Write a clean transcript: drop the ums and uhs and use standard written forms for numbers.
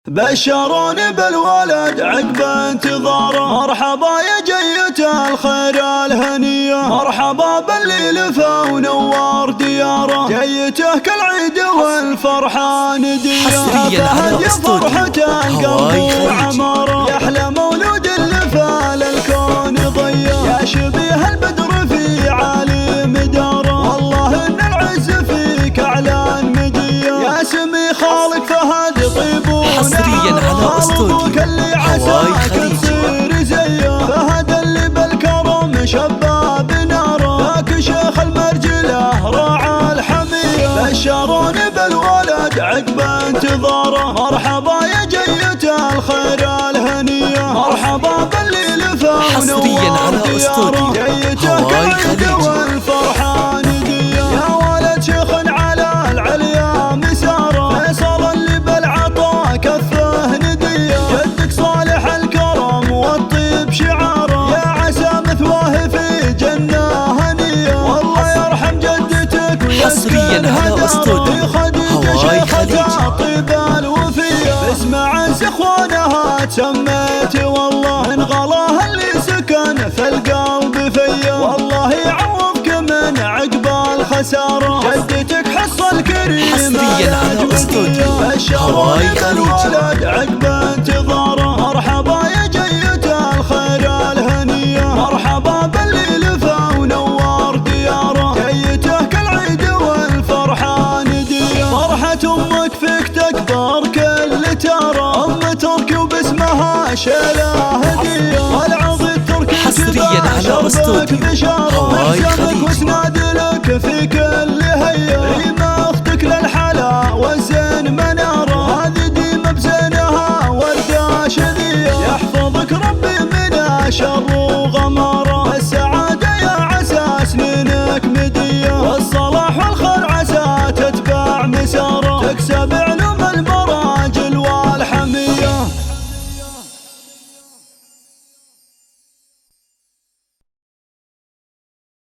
بشروني بالولد عقب انتظاره، مرحبا يا جية الخير الهنية، مرحبا باللي لفى ونور دياره، جيته كل عيد والفرحة ندية، فهد يا فرحة القلب وعماره، يحلى مولود لفى للكون ضيا، يا شبيه البدر في عالي مداره، والله ان العز فيك اعلان مدية، يا سمي خالق فهد طيب حصريا على استوديو هواي تصير زيه، فهد اللي بالكرم شباب ناره، ذاك شيخ المرجله راعى الحميه، بشروني بالولد عقب انتظاره، مرحبا يا جية الخير الهنيه، مرحبا باللي لفى حصريا على استوديو هواي خليجي والفرحه نديه، يا ولد شيخ على العليا مساره، فيصل اللي بالعطاء كفه نديه، جدك صالح الكرم والطيب شعاره، يا عسى مثواه في جنه هنيه، والله يرحم جدتك حصريا على استوديو هواي خليجي طيب الوفيه، اسمع عن اخوانها تسميت، والله ان غلاها اللي سكن في القلب فيا، والله يعوضك من عقب الخساره، جدتك حص الكريم حصريا على استوديو هواي خليجي عقب انتظاره، مرحبا يا جية الخير الهنيه، مرحبا باللي لفى ونور دياره، جيته كل عيد والفرحه نديه، فرحة امك فيك تكبر كل ترى، ام تركي وباسمها شيله هديه، والعظ التركي حصريا على استوديو هواي خليجي واسناد لك في كل هيه.